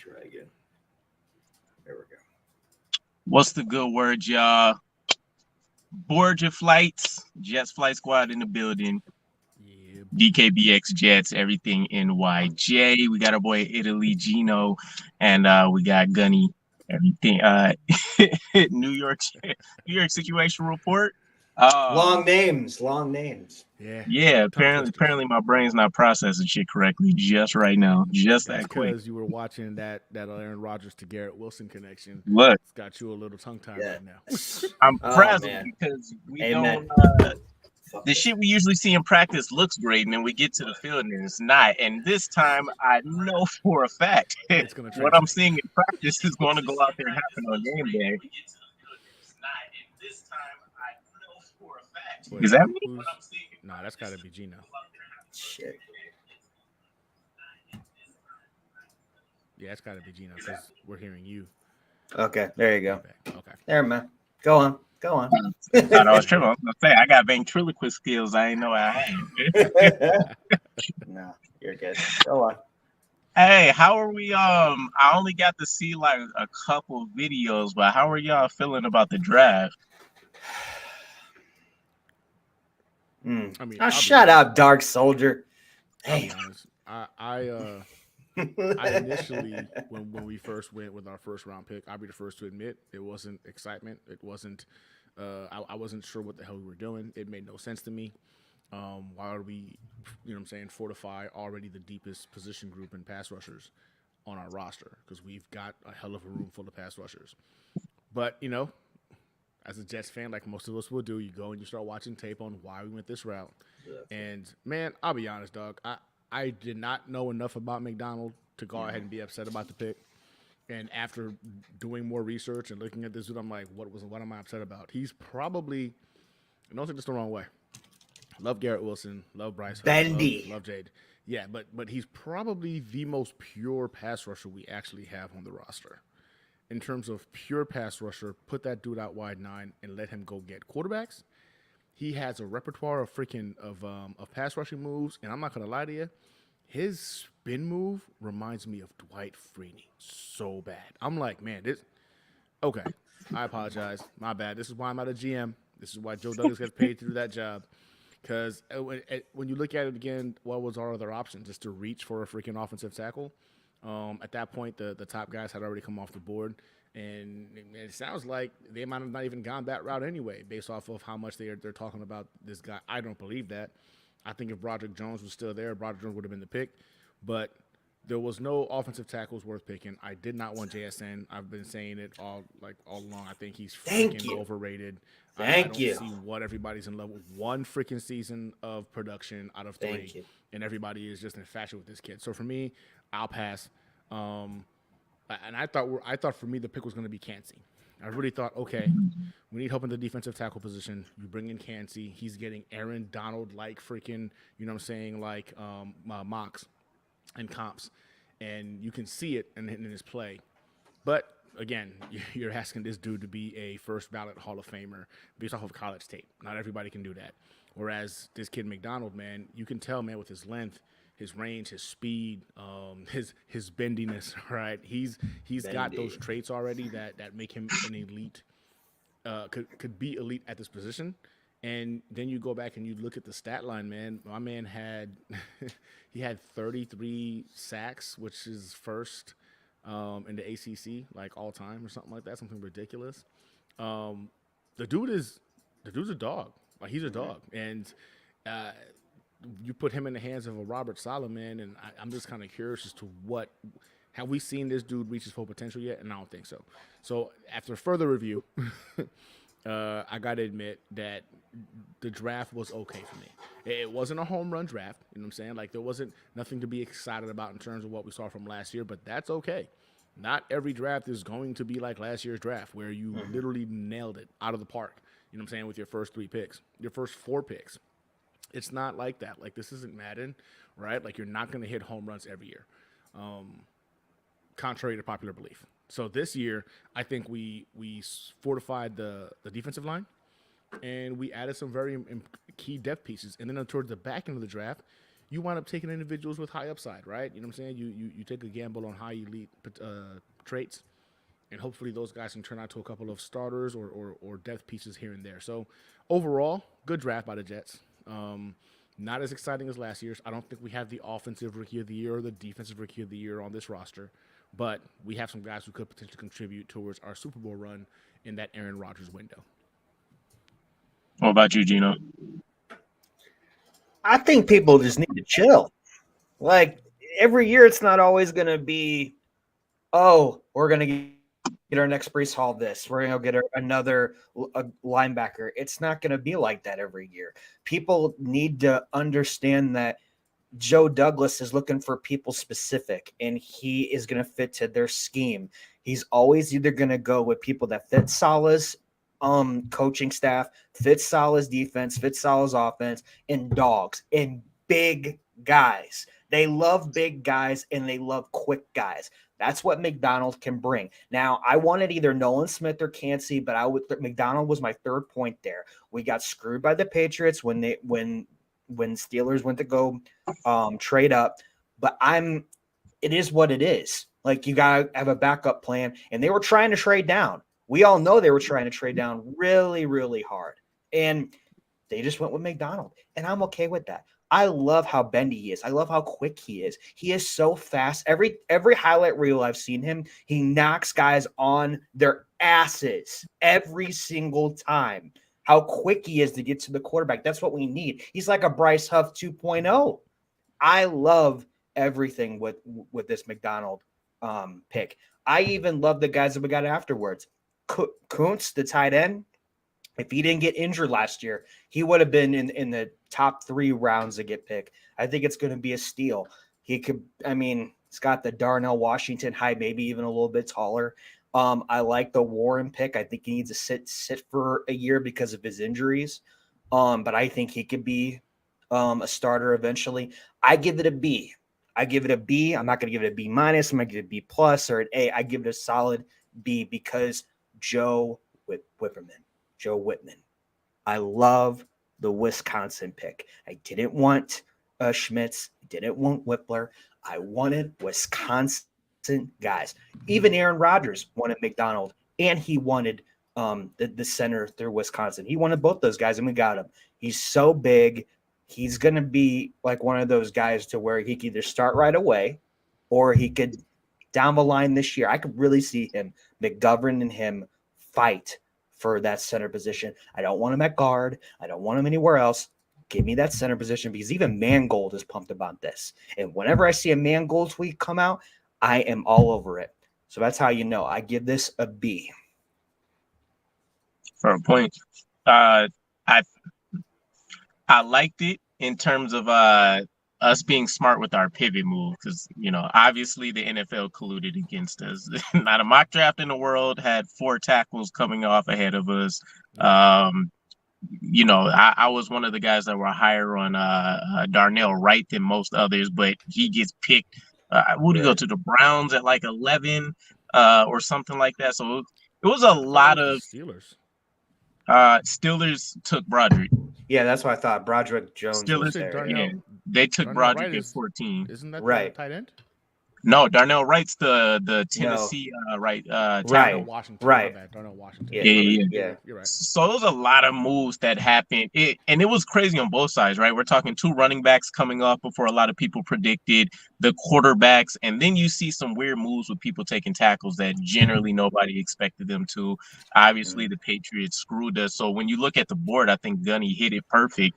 try again. There we go. What's the good word, y'all? Board your flights. Jets Flight Squad in the building. Yeah. DKBxJets, everything NYJ. We got our boy Italy Gino, and we got Gunny. Everything. New York, New York situation report. Long names. Yeah. Yeah. Tongue twisters. Apparently, my brain's not processing shit correctly just right now. Just That's that quick. because you were watching that Aaron Rodgers to Garrett Wilson connection. Look, It's got you a little tongue tied Yeah. right now. I'm Oh, frazzled man. because we Amen. don't. Fuck The this. shit we usually see in practice looks great, and then we get to the field and it's not. And this time, I know for a fact It's gonna what I'm translate. seeing in practice is going to go out there and happen on game day. Wait, Is that me? who's- Nah, that's got to be Gino. Shit. Yeah, it's got to be Gino because we're hearing you. Okay, there you go. Feedback. Okay. There, man. Go on. I thought I was tripping. I was gonna say I got ventriloquist skills. I didn't know I had. No, you're good. Go on. Hey, how are we? I only got to see like a couple videos, but how are y'all feeling about the draft? I mean, Oh, I'll be shut honest. up, Dark Soldier. I'll be Damn. honest. I initially, when we first went with our first round pick, I'll be the first to admit it wasn't excitement. It wasn't. I wasn't sure what the hell we were doing. It made no sense to me. Why would we, you know what I'm saying, fortify already the deepest position group in pass rushers on our roster? Because we've got a hell of a room full of pass rushers. But, you know, as a Jets fan, like most of us will do, you go and you start watching tape on why we went this route. And, man, I'll be honest, dog. I did not know enough about McDonald to go ahead and be upset about the pick. And after doing more research and looking at this dude, I'm like, what am I upset about? He's probably, and don't take this the wrong way. Love Garrett Wilson, love Bryce Huff, Bendy. love Jade. Yeah, but he's probably the most pure pass rusher we actually have on the roster. In terms of pure pass rusher, put that dude out wide 9 and let him go get quarterbacks. He has a repertoire of of pass rushing moves, and I'm not gonna lie to you, his spin move reminds me of Dwight Freeney so bad. I'm like, man, this. Okay, I apologize, my bad. This is why I'm not a GM. This is why Joe Douglas gets paid to do that job. Because when you look at it again, what was our other option? Just to reach for a freaking offensive tackle. At that point, the top guys had already come off the board. And it sounds like they might have not even gone that route anyway, based off of how much they're talking about this guy. I don't believe that. I think if Broderick Jones was still there, Broderick Jones would have been the pick. But there was no offensive tackles worth picking. I did not want JSN. I've been saying it all along. I think he's freaking overrated. I don't see what everybody's in love with. One freaking season of production out of 3, and everybody is just infatuated with this kid. So for me, I'll pass. And I thought for me the pick was going to be Cansey. I really thought, okay, we need help in the defensive tackle position. You bring in Cansey. He's getting Aaron Donald like freaking, you know what I'm saying, like mocks and comps, and you can see it in his play. But again, you're asking this dude to be a first ballot Hall of Famer based off of college tape. Not everybody can do that. Whereas this kid McDonald, man, you can tell, man, with his length, his range, his speed, his bendiness, right? He's got those traits already that make him an elite, could be elite at this position. And then you go back and you look at the stat line, man. My man had he had 33 sacks, which is first in the ACC, like all time or something like that, something ridiculous. The dude's a dog. Like, he's a dog, and you put him in the hands of a Robert Solomon, and I'm just kind of curious as to what have we seen this dude reach his full potential yet? And I don't think so. So after further review, I got to admit that the draft was okay for me. It wasn't a home run draft, you know what I'm saying? Like, there wasn't nothing to be excited about in terms of what we saw from last year, but that's okay. Not every draft is going to be like last year's draft where you literally nailed it out of the park, you know what I'm saying, with your first 3 picks, your first 4 picks. It's not like that. Like, this isn't Madden, right? Like, you're not going to hit home runs every year, contrary to popular belief. So this year, I think we fortified the defensive line, and we added some very key depth pieces. And then towards the back end of the draft, you wind up taking individuals with high upside, right? You know what I'm saying? You take a gamble on high elite traits, and hopefully those guys can turn out to a couple of starters or depth pieces here and there. So overall, good draft by the Jets. Not as exciting as last year's. I don't think we have the offensive rookie of the year or the defensive rookie of the year on this roster, but we have some guys who could potentially contribute towards our Super Bowl run in that Aaron Rodgers window. What about you, Gino? I think people just need to chill. Like every year, it's not always going to be, oh, we're going to get our next Brees Hall this. We're going to get another linebacker. It's not going to be like that every year. People need to understand that Joe Douglas is looking for people specific, and he is going to fit to their scheme. He's always either going to go with people that fit Salah's coaching staff, fit Salah's defense, fit Salah's offense, and dogs and big guys. They love big guys and they love quick guys. That's what McDonald can bring. Now, I wanted either Nolan Smith or Cansey, but McDonald was my third point there. We got screwed by the Patriots when Steelers went to go trade up, but it is what it is. Like, you got to have a backup plan, and they were trying to trade down. We all know they were trying to trade down really, really hard, and they just went with McDonald, and I'm okay with that. I love how bendy he is. I love how quick he is. He is so fast. Every highlight reel I've seen him, he knocks guys on their asses every single time. How quick he is to get to the quarterback. That's what we need. He's like a Bryce Huff 2.0. I love everything with this McDonald pick. I even love the guys that we got afterwards. Kuntz, the tight end, if he didn't get injured last year, he would have been in the top 3 rounds to get picked. I think it's going to be a steal. He's got the Darnell Washington height, maybe even a little bit taller. I like the Warren pick. I think he needs to sit for a year because of his injuries. But I think he could be a starter eventually. I give it a B. I'm not going to give it a B minus. I'm going to give it a B plus or an A. I give it a solid B because Joe Whitman. I love the Wisconsin pick. I didn't want Schmitz. I didn't want Whippler. I wanted Wisconsin guys. Even Aaron Rodgers wanted McDonald, and he wanted the center through Wisconsin. He wanted both those guys, and we got him. He's so big. He's going to be like one of those guys to where he could either start right away or he could down the line this year. I could really see him, McGovern and him, fight for that center position. I don't want him at guard. I don't want him anywhere else. Give me that center position because even Mangold is pumped about this. And whenever I see a Mangold tweet come out, I am all over it. So that's how you know. I give this a B. For a point. I liked it in terms of us being smart with our pivot move because, obviously the NFL colluded against us. Not a mock draft in the world had 4 tackles coming off ahead of us. I was one of the guys that were higher on Darnell Wright than most others, but he gets picked. Would he go to the Browns at like 11 or something like that? So it was a lot of Steelers. Steelers took Broderick. Yeah, that's what I thought. Broderick Jones was there. Darnell, Yeah, they took Darnell Broderick Wright at 14. Isn't that Right. the tight end? No, Darnell Wright's the Tennessee Right. Darnell Washington. Right. My bad. Darnell Washington. Yeah. You're right. So there was a lot of moves that happened. And it was crazy on both sides, right? We're talking 2 running backs coming off before a lot of people predicted, the quarterbacks, and then you see some weird moves with people taking tackles that generally nobody expected them to. Obviously, the Patriots screwed us. So when you look at the board, I think Gunny hit it perfect.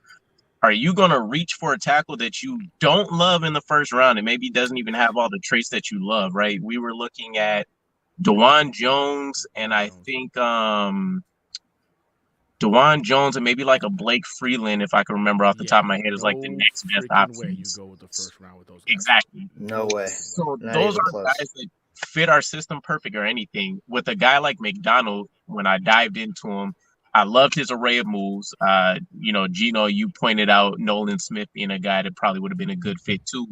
Are you going to reach for a tackle that you don't love in the first round and maybe doesn't even have all the traits that you love, right? We were looking at DeJuan Jones and I think DeJuan Jones and maybe like a Blake Freeland, if I can remember off the top of my head, is like the next best option. Way you go with the first round with those guys. Exactly. No way. So Not those even are close. guys that fit our system perfect or anything. With a guy like McDonald, when I dived into him, I loved his array of moves. Gino, you pointed out Nolan Smith being a guy that probably would have been a good fit too.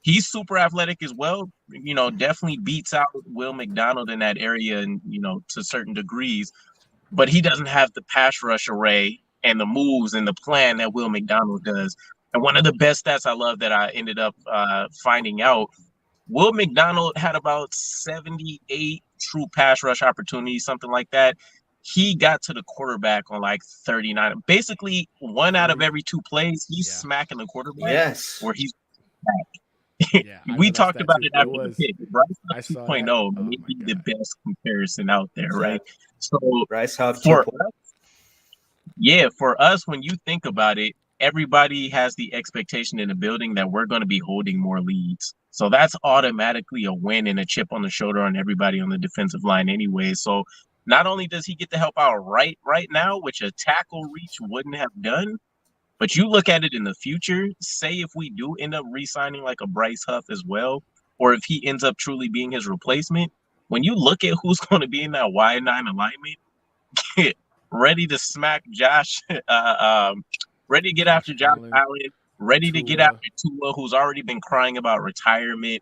He's super athletic as well. Definitely beats out Will McDonald in that area and, to certain degrees. But he doesn't have the pass rush array and the moves and the plan that Will McDonald does. And one of the best stats I love that I ended up finding out, Will McDonald had about 78 true pass rush opportunities, something like that. He got to the quarterback on like 39. Basically, one out of every 2 plays, he's smacking the quarterback. Yes. Or he's Yeah, I we know that talked stat about too. it after the pick. Bryce I Huff saw 2.0 that. Oh may my be the God. best comparison out there, right? So Bryce Huff for 2.0. yeah, for us, when you think about it, everybody has the expectation in the building that we're going to be holding more leads. So that's automatically a win and a chip on the shoulder on everybody on the defensive line anyway. So not only does he get to help out right now, which a tackle reach wouldn't have done, but you look at it in the future, say if we do end up re-signing like a Bryce Huff as well, or if he ends up truly being his replacement, when you look at who's going to be in that Y9 alignment, ready to smack Josh, ready to get after Josh Allen, ready to get after Tua, who's already been crying about retirement,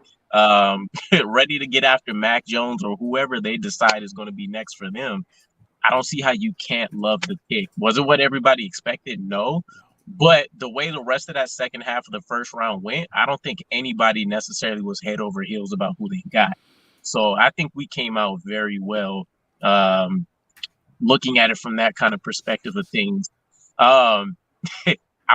ready to get after Mac Jones or whoever they decide is going to be next for them. I don't see how you can't love the pick. Was it what everybody expected? No. But the way the rest of that second half of the first round went, I don't think anybody necessarily was head over heels about who they got. So I think we came out very well. Looking at it from that kind of perspective of things. I'm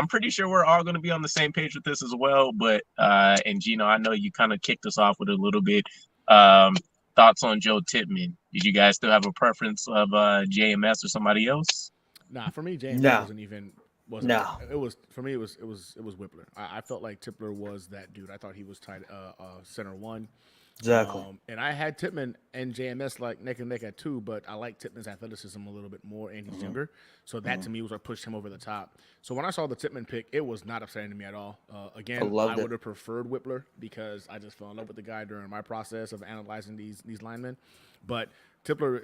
pretty sure we're all going to be on the same page with this as well. But, and Gino, I know you kind of kicked us off with a little bit. Thoughts on Joe Tippmann? Did you guys still have a preference of JMS or somebody else? Nah, for me, JMS wasn't even. No. It was for me. It was Whippler. I felt like Tippler was that dude. I thought he was tight center one. Exactly. And I had Tippmann and JMS like neck and neck at 2, but I like Tippmann's athleticism a little bit more, and he's younger. So that to me was what pushed him over the top. So when I saw the Tippmann pick, it was not upsetting to me at all. Again, I would have preferred Whippler because I just fell in love with the guy during my process of analyzing these linemen. But Tippler,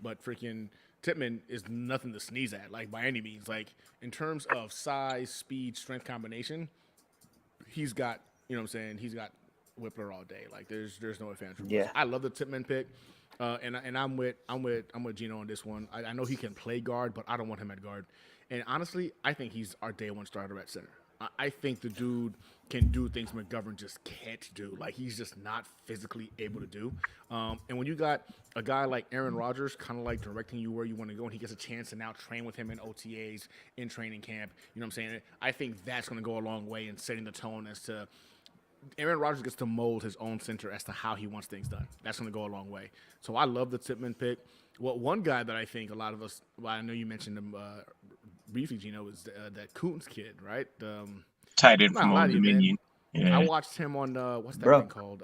but freaking Tippmann is nothing to sneeze at, like by any means. Like in terms of size, speed, strength combination, he's got, you know what I'm saying, he's got Whippler all day. Like there's no advantage. Yeah, I love the Tippmann pick, and I'm with Gino on this one. I know he can play guard, but I don't want him at guard. And honestly, I think he's our day one starter at center. I think the dude can do things McGovern just can't do. Like he's just not physically able to do. And when you got a guy like Aaron Rodgers, kind of like directing you where you want to go, and he gets a chance to now train with him in OTAs, in training camp. You know what I'm saying? I think that's going to go a long way in setting the tone as to. Aaron Rodgers gets to mold his own center as to how he wants things done. That's going to go a long way. So I love the Tippmann pick. Well, one guy that I think a lot of us, well, I know you mentioned him briefly, Gino, is that Coons kid, right? Tight end from Old Dominion. Yeah. I watched him on, what's that thing called?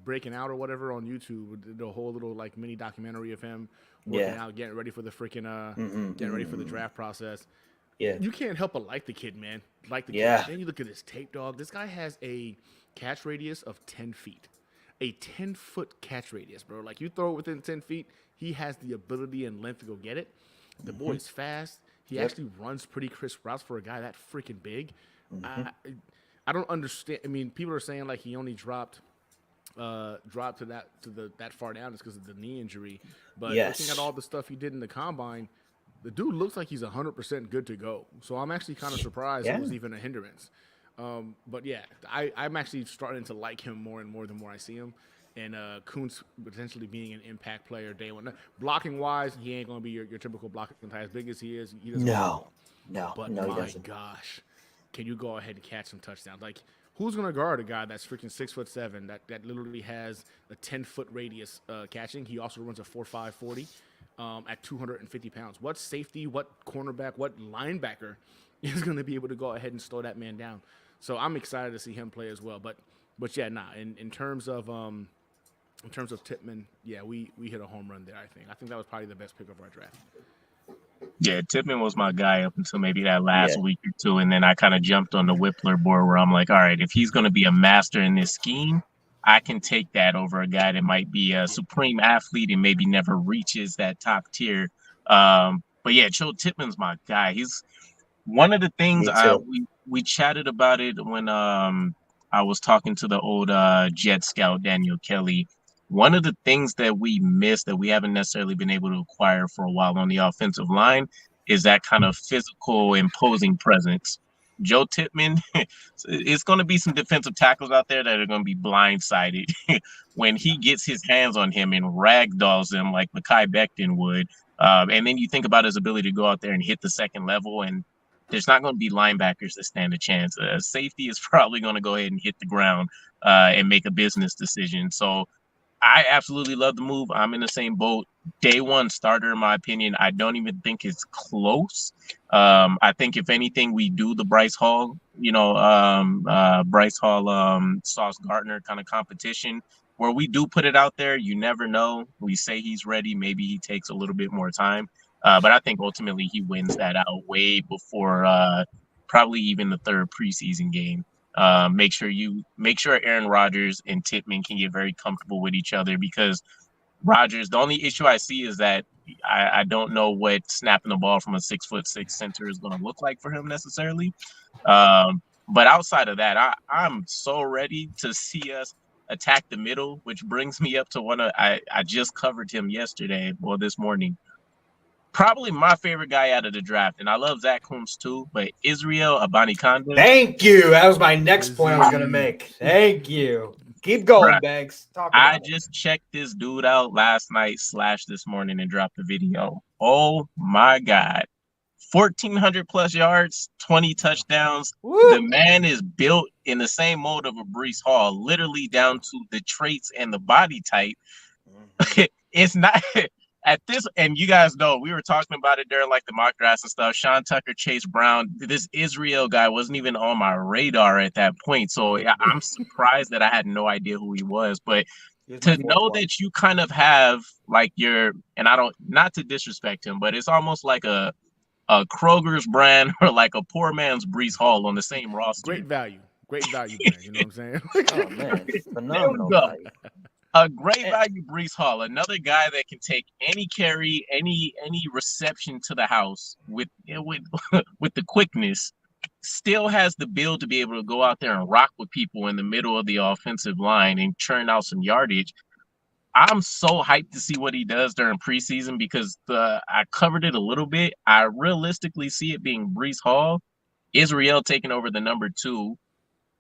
Breaking Out or whatever on YouTube. The whole little like mini documentary of him working out, getting ready for the freaking, getting ready for the draft process. Yeah, you can't help but like the kid, man. Like the kid. Then you look at his tape, dog. This guy has a catch radius of 10 feet. A 10-foot catch radius, bro. Like, you throw it within 10 feet, he has the ability and length to go get it. The boy's fast. He actually runs pretty crisp routes for a guy that freaking big. I don't understand. I mean, people are saying, like, he only dropped to that far down just because of the knee injury. But looking at all the stuff he did in the combine, the dude looks like he's 100% good to go. So I'm actually kind of surprised it was even a hindrance. But yeah, I'm actually starting to like him more and more the more I see him. And Kuntz potentially being an impact player day one. Blocking wise, he ain't going to be your typical blocking type. As big as he is, he doesn't. But my gosh, can you go ahead and catch some touchdowns? Like, who's going to guard a guy that's freaking 6'7" that literally has a 10-foot radius catching? He also runs a 4.5 40. At 250 pounds. What safety, what cornerback, what linebacker is going to be able to go ahead and slow that man down? So I'm excited to see him play as well. But yeah, in terms of Tippmann, yeah, we hit a home run there. I think that was probably the best pick of our draft. Yeah, Tippmann was my guy up until maybe that last week or two, and then I kind of jumped on the Whippler board where I'm like, all right, if he's going to be a master in this scheme, I can take that over a guy that might be a supreme athlete and maybe never reaches that top tier. But yeah, Joe Tippmann's my guy. He's one of the things we chatted about it when I was talking to the old Jet scout, Daniel Kelly. One of the things that we missed that we haven't necessarily been able to acquire for a while on the offensive line is that kind of physical, imposing presence. Joe Tippmann, it's going to be some defensive tackles out there that are going to be blindsided when he gets his hands on him and ragdolls him like Mekhi Becton would. And then you think about his ability to go out there and hit the second level, and there's not going to be linebackers that stand a chance. Safety is probably going to go ahead and hit the ground and make a business decision. So I absolutely love the move. I'm in the same boat. Day one starter, in my opinion. I don't even think it's close. I think if anything, we do the Bryce Hall, Sauce Gardner kind of competition where we do put it out there. You never know. We say he's ready. Maybe he takes a little bit more time. But I think ultimately he wins that out way before probably even the third preseason game. Make sure Aaron Rodgers and Tippmann can get very comfortable with each other, because Rodgers, the only issue I see is that I don't know what snapping the ball from a 6'6" center is going to look like for him necessarily. But outside of that, I'm so ready to see us attack the middle, which brings me up to I just covered him this morning. Probably my favorite guy out of the draft, and I love Zach Holmes too, but Israel Abanikanda. Thank you. That was my next point I was going to make. Thank you. Keep going, Banks. I just checked this dude out last night / this morning and dropped the video. Oh my God. 1,400 plus yards, 20 touchdowns. Woo! The man is built in the same mold of a Breece Hall, literally down to the traits and the body type. It's not at this, and you guys know we were talking about it during like the mock drafts and stuff. Sean Tucker, Chase Brown, this Israel guy wasn't even on my radar at that point. So I'm surprised that I had no idea who he was. But to know that you kind of have like not to disrespect him, but it's almost like a Kroger's brand or like a poor man's Breece Hall on the same roster. Great value brand, you know what I'm saying? Oh man, phenomenal value. A great value Breece Hall, another guy that can take any carry, any reception to the house with the quickness, still has the build to be able to go out there and rock with people in the middle of the offensive line and churn out some yardage. I'm so hyped to see what he does during preseason, because I covered it a little bit. I realistically see it being Breece Hall, Israel taking over the number 2,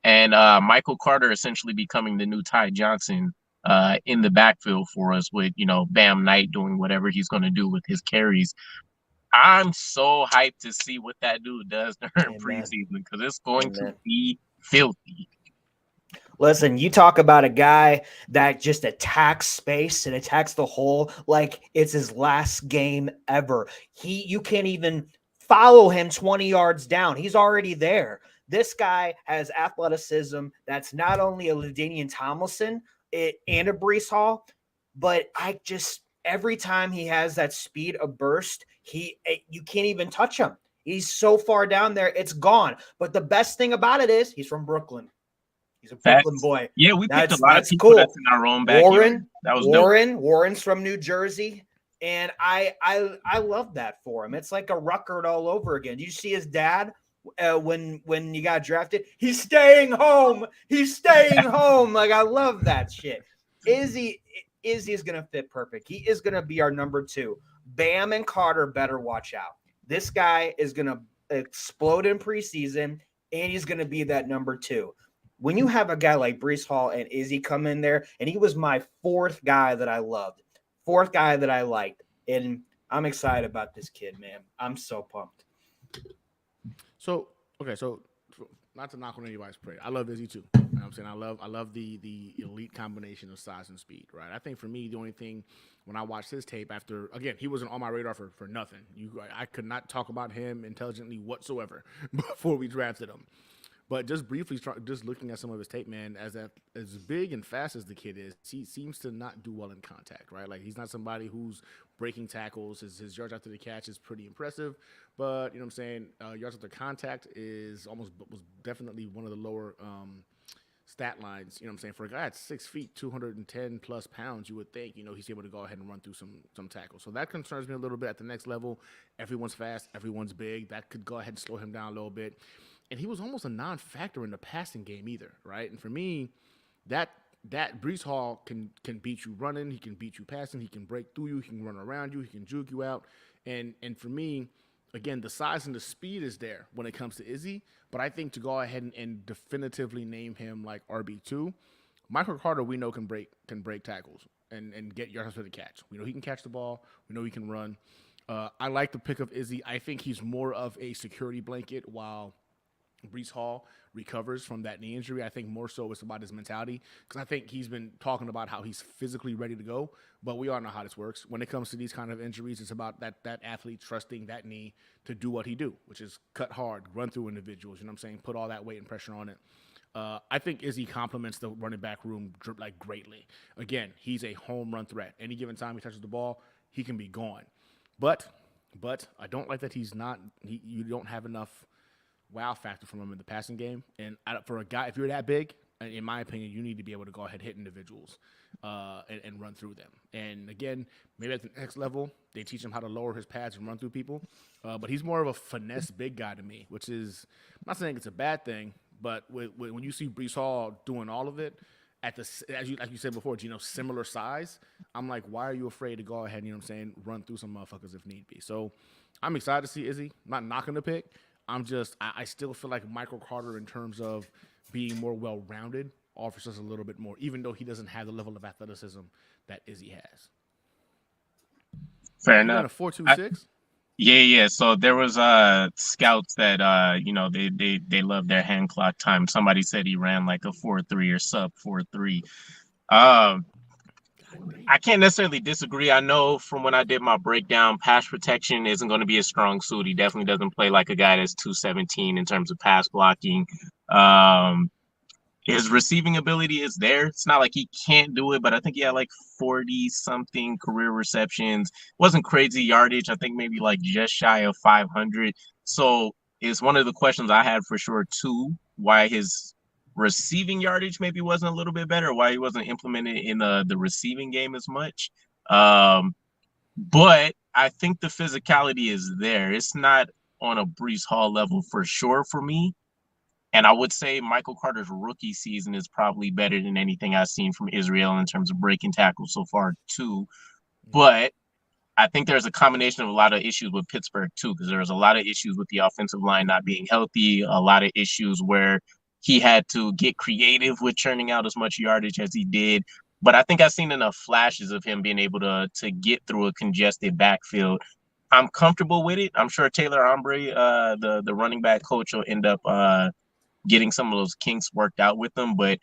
and Michael Carter essentially becoming the new Ty Johnson in the backfield for us, with Bam Knight doing whatever he's going to do with his carries. I'm so hyped to see what that dude does during preseason, because it's going to be filthy. Listen, you talk about a guy that just attacks space and attacks the hole like it's his last game ever. You can't even follow him 20 yards down. He's already there. This guy has athleticism that's not only a LaDainian Tomlinson and a Breece Hall, but every time he has that speed of burst, you can't even touch him. He's so far down there, it's gone. But the best thing about it is he's from Brooklyn. He's a Brooklyn boy. Yeah, we picked a lot of people that's in our own backyard. Warren's from New Jersey, and I love that for him. It's like a Ruckert all over again. Did you see his dad when you got drafted? He's staying home. He's staying home. Like, I love that shit. Izzy is going to fit perfect. He is going to be our number 2. Bam and Carter better watch out. This guy is going to explode in preseason, and he's going to be that number 2. When you have a guy like Breece Hall and Izzy come in there, and he was my 4th guy that I loved, 4th guy that I liked, and I'm excited about this kid, man. I'm so pumped. So not to knock on anybody's parade, I love Izzy too. You know what I'm saying? I love the elite combination of size and speed, right? I think for me, the only thing when I watched his tape after, again, he wasn't on my radar for nothing. I could not talk about him intelligently whatsoever before we drafted him. But just briefly, just looking at some of his tape, man, as big and fast as the kid is, he seems to not do well in contact, right? Like, he's not somebody who's breaking tackles. His yards after the catch is pretty impressive. But, you know what I'm saying, yards after contact was definitely one of the lower stat lines, you know what I'm saying? For a guy at 6 feet, 210 plus pounds, you would think, he's able to go ahead and run through some tackles. So that concerns me a little bit at the next level. Everyone's fast. Everyone's big. That could go ahead and slow him down a little bit. And he was almost a non-factor in the passing game either, right? And for me, that Breece Hall can beat you running, he can beat you passing, he can break through you, he can run around you, he can juke you out. And for me, again, the size and the speed is there when it comes to Izzy. But I think to go ahead and definitively name him like RB2, Michael Carter, we know can break tackles and get yards for the catch. We know he can catch the ball. We know he can run. I like the pick of Izzy. I think he's more of a security blanket while Brees Hall recovers from that knee injury. I think more so it's about his mentality, because I think he's been talking about how he's physically ready to go, but we all know how this works. When it comes to these kind of injuries, it's about that athlete trusting that knee to do what he do, which is cut hard, run through individuals, you know what I'm saying, put all that weight and pressure on it. I think Izzy complements the running back room like greatly. Again, he's a home run threat. Any given time he touches the ball, he can be gone. But I don't like that you don't have enough wow factor from him in the passing game. And for a guy, if you're that big, in my opinion, you need to be able to go ahead and hit individuals and run through them. And again, maybe at the next level, they teach him how to lower his pads and run through people. But he's more of a finesse big guy to me, which is, I'm not saying it's a bad thing, but when you see Brees Hall doing all of it like you said before, Gino, similar size, I'm like, why are you afraid to go ahead and, you know what I'm saying, run through some motherfuckers if need be? So I'm excited to see Izzy. I'm not knocking the pick. I still feel like Michael Carter, in terms of being more well-rounded, offers us a little bit more, even though he doesn't have the level of athleticism that Izzy has. Fair enough. A 4.26. Yeah. So there was scouts that they love their hand clock time. Somebody said he ran like a 4.3 or sub 4.3. I can't necessarily disagree. I know from when I did my breakdown, pass protection isn't going to be a strong suit. He definitely doesn't play like a guy that's 217 in terms of pass blocking. His receiving ability is there. It's not like he can't do it, but I think he had like 40-something career receptions. Wasn't crazy yardage. I think maybe like just shy of 500. So it's one of the questions I had for sure too, why his receiving yardage maybe wasn't a little bit better, why he wasn't implemented in the receiving game as much. But I think the physicality is there. It's not on a Brees Hall level for sure for me. And I would say Michael Carter's rookie season is probably better than anything I've seen from Israel in terms of breaking tackles so far too. But I think there's a combination of a lot of issues with Pittsburgh too, because there was a lot of issues with the offensive line not being healthy, a lot of issues where he had to get creative with churning out as much yardage as he did. But I think I've seen enough flashes of him being able to get through a congested backfield. I'm comfortable with it. I'm sure Taylor Ombre, the running back coach, will end up getting some of those kinks worked out with them. But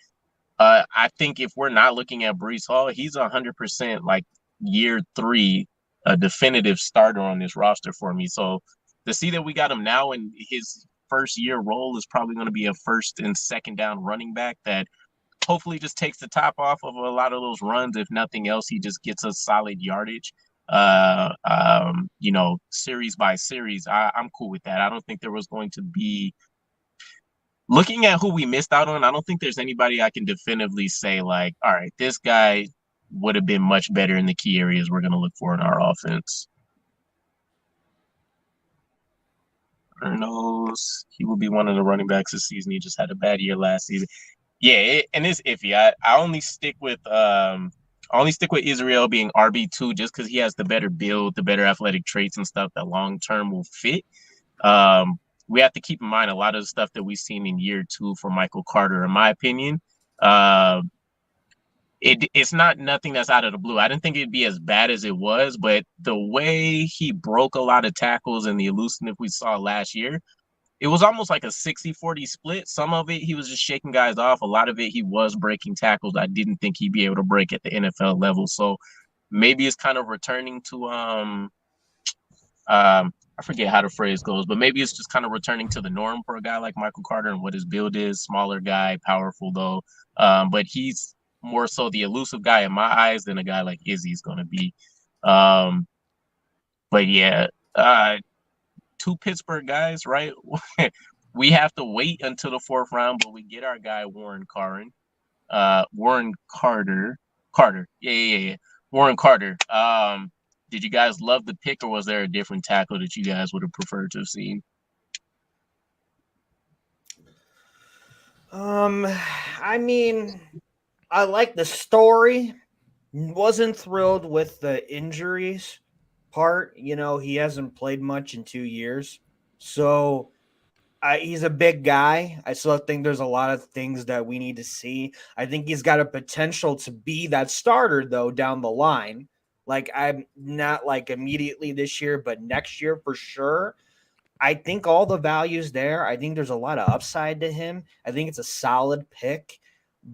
I think if we're not looking at Brees Hall, he's 100% like year 3, a definitive starter on this roster for me. So to see that we got him now in his first year role is probably going to be a first and second down running back that hopefully just takes the top off of a lot of those runs. If nothing else, he just gets us solid yardage, series by series. I'm cool with that. I don't think there was going to be, looking at who we missed out on, I don't think there's anybody I can definitively say like, all right, this guy would have been much better in the key areas we're going to look for in our offense. Knows he will be one of the running backs this season. He just had a bad year last season. Yeah, and it's iffy. I only stick with Israel being RB2 just because he has the better build, the better athletic traits and stuff that long term will fit. We have to keep in mind a lot of the stuff that we've seen in year 2 for Michael Carter, in my opinion. It's not nothing that's out of the blue. I didn't think it'd be as bad as it was, but the way he broke a lot of tackles and the elusiveness we saw last year, it was almost like a 60-40 split. Some of it, he was just shaking guys off. A lot of it, he was breaking tackles I didn't think he'd be able to break at the NFL level. So maybe it's kind of returning to, I forget how the phrase goes, but maybe it's just kind of returning to the norm for a guy like Michael Carter and what his build is. Smaller guy, powerful though. But he's more so the elusive guy in my eyes than a guy like Izzy's going to be. But yeah, 2 Pittsburgh guys, right? We have to wait until the 4th round, but we get our guy Warren Carter. Yeah. Warren Carter. Did you guys love the pick, or was there a different tackle that you guys would have preferred to have seen? I mean, I like the story. Wasn't thrilled with the injuries part, he hasn't played much in 2 years. So he's a big guy. I still think there's a lot of things that we need to see. I think he's got a potential to be that starter, though, down the line. Like, I'm not like immediately this year, but next year for sure. I think all the value's there. I think there's a lot of upside to him. I think it's a solid pick,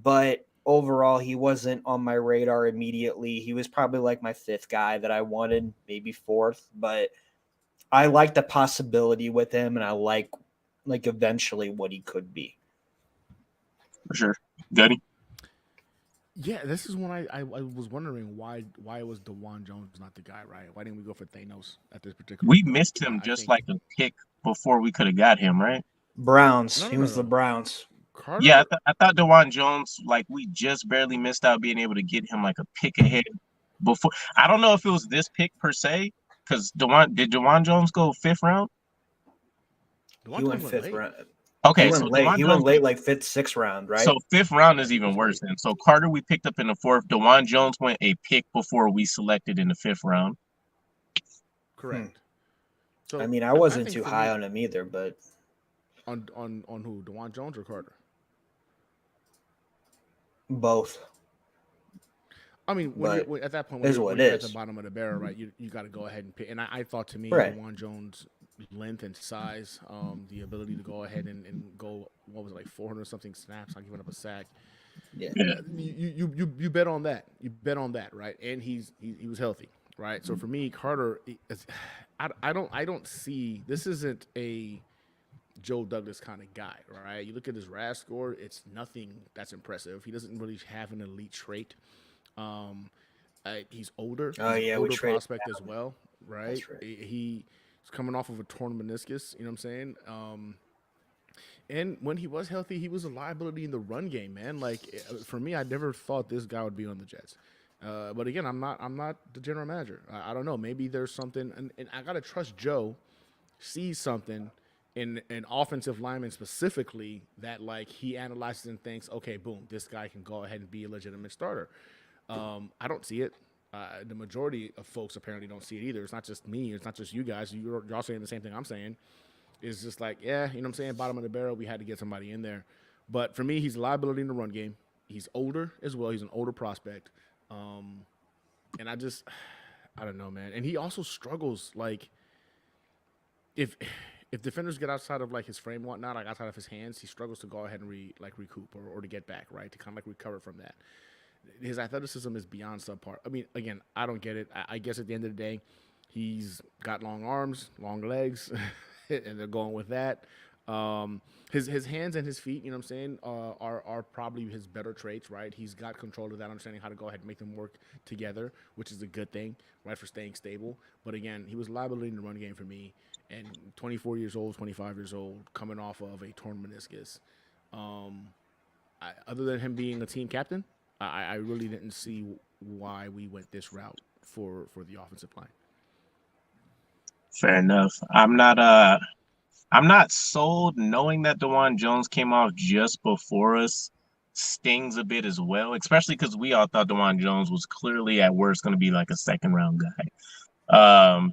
but overall, he wasn't on my radar immediately. He was probably like my fifth guy that I wanted, maybe fourth, but I like the possibility with him, and I like eventually what he could be. For sure. Gunny? Yeah, this is when I was wondering why was DeJuan Jones not the guy, right? Why didn't we go for Thanos at this particular We point? missed him I just think- like a pick before we could have got him, right? Browns. No, no, He no, was the no. Browns. Carter. Yeah, I thought DeJuan Jones, like, we just barely missed out being able to get him like a pick ahead before. I don't know if it was this pick per se, because did DeJuan Jones go 5th round? DeJuan He went Jones fifth late. round. Okay, He so went late. DeJuan He Jones went late, like 5th, 6th round, right? So 5th round is Yeah, he even was worse late. then. So Carter we picked up in the 4th. DeJuan Jones went a pick before we selected in the 5th round. Correct. So I mean, I wasn't think too for high me- on him either, but on who? DeJuan Jones or Carter? both. I mean, But at that point, is when what you're it at the is. bottom of the barrel, right? You got to go ahead and pick. And I thought to me, Right. DeJuan Jones' length and size, the ability to go ahead and go, what was it, like 400 something snaps, not giving up a sack. Yeah. You bet on that. You bet on that, right? And he was healthy, right? So for me, Carter, I don't see, this isn't a Joe Douglas kind of guy, right? You look at his RAS score; it's nothing that's impressive. He doesn't really have an elite trait. He's older. Oh, He's yeah, an we older traded prospect as well, right? That's right. He's coming off of a torn meniscus. You know what I'm saying? And when he was healthy, he was a liability in the run game, man. Like for me, I never thought this guy would be on the Jets. But again, I'm not the general manager. I don't know. Maybe there's something, and I gotta trust Joe sees something in an offensive lineman specifically that like he analyzes and thinks, okay, boom, this guy can go ahead and be a legitimate starter. I don't see it. The majority of folks apparently don't see it either. It's not just me. It's not just you guys. You're all saying the same thing I'm saying. It's just like, yeah, you know what I'm saying? Bottom of the barrel, we had to get somebody in there. But for me, he's a liability in the run game. He's older as well. He's an older prospect. And I don't know, man. And he also struggles, like, if defenders get outside of, like, his frame and whatnot, like, outside of his hands, he struggles to go ahead and, recoup or to get back, right? To kind of, like, recover from that. His athleticism is beyond subpar. I mean, again, I don't get it. I guess at the end of the day, he's got long arms, long legs, and they're going with that. His hands and his feet, you know what I'm saying, are probably his better traits, right? He's got control of that, understanding how to go ahead and make them work together, which is a good thing, right, for staying stable. But again, he was a liability in the run game for me. And 24 years old, 25 years old, coming off of a torn meniscus. Other than him being a team captain, I really didn't see why we went this route for the offensive line. Fair enough. I'm not sold. Knowing that DeJuan Jones came off just before us stings a bit as well, especially because we all thought DeJuan Jones was clearly at worst going to be like a 2nd round guy.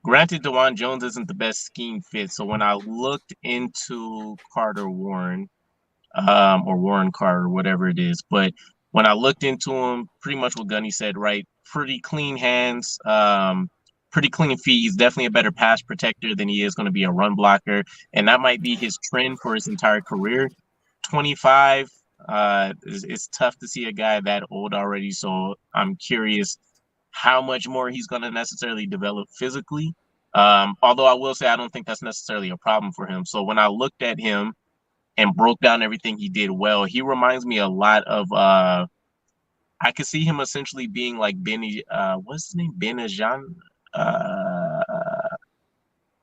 Granted, DeJuan Jones isn't the best scheme fit. So when I looked into Carter Warren, or Warren Carter, whatever it is, but when I looked into him, pretty much what Gunny said, right? Pretty clean hands, pretty clean feet. He's definitely a better pass protector than he is going to be a run blocker. And that might be his trend for his entire career. 25, it's tough to see a guy that old already. So I'm curious how much more he's going to necessarily develop physically. Although I will say I don't think that's necessarily a problem for him. So when I looked at him and broke down everything he did well, he reminds me a lot of I could see him essentially being like Benny, what's his name? Benajan.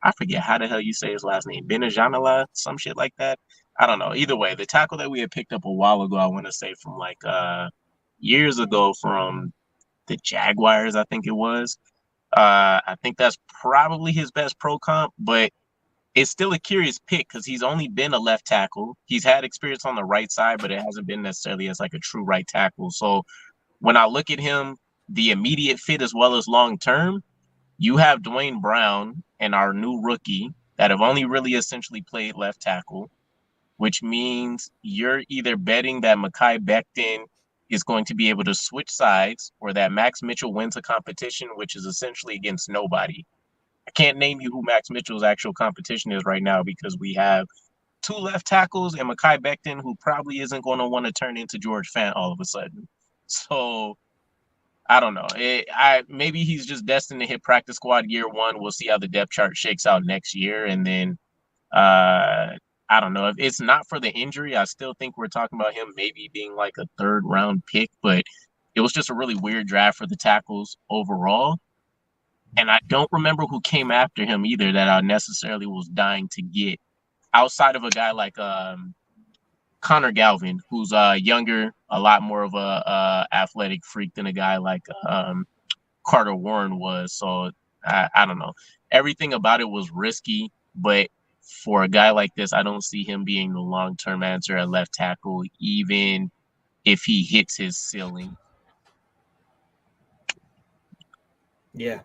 I forget how the hell you say his last name. Benajanala, some shit like that. I don't know. Either way, the tackle that we had picked up a while ago, I want to say from like years ago from the Jaguars, I think it was. I think that's probably his best pro comp, but it's still a curious pick because he's only been a left tackle. He's had experience on the right side, but it hasn't been necessarily as like a true right tackle. So when I look at him, the immediate fit as well as long term, You have Dwayne Brown and our new rookie that have only really essentially played left tackle, which means you're either betting that Mekhi Becton is going to be able to switch sides or that Max Mitchell wins a competition, which is essentially against nobody. I can't name you who Max Mitchell's actual competition is right now because we have two left tackles and Mekhi Becton, who probably isn't going to want to turn into George Fant all of a sudden. So I don't know. Maybe he's just destined to hit practice squad year one. We'll see how the depth chart shakes out next year, and then I don't know. If it's not for the injury, I still think we're talking about him maybe being like a third round pick, but it was just a really weird draft for the tackles overall. And I don't remember who came after him either that I necessarily was dying to get outside of a guy like Connor Galvin, who's younger, a lot more of a athletic freak than a guy like Carter Warren was. So I don't know. Everything about it was risky, but for a guy like this, I don't see him being the long-term answer at left tackle, even if he hits his ceiling. Yeah,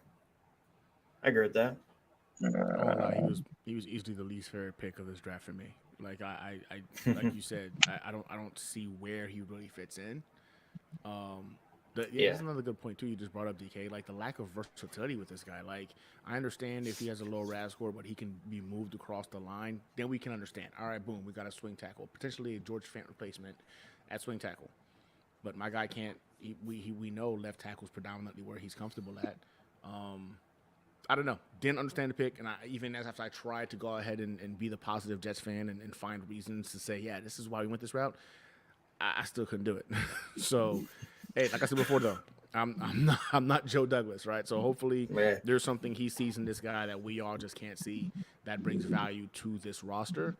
I agree with that. He was easily the least favorite pick of this draft for me. Like I like you said, I don't see where he really fits in. That's another good point too. You just brought up DK, like the lack of versatility with this guy. Like I understand if he has a low RAS score, but he can be moved across the line, then we can understand. All right, boom, we got a swing tackle, potentially a George Fant replacement at swing tackle. But my guy can't. We know left tackle is predominantly where he's comfortable at. I don't know. Didn't understand the pick, and even as I tried to go ahead and be the positive Jets fan and find reasons to say, yeah, this is why we went this route, I still couldn't do it. So, hey, like I said before, though, I'm not Joe Douglas, right? So hopefully there's something he sees in this guy that we all just can't see that brings value to this roster,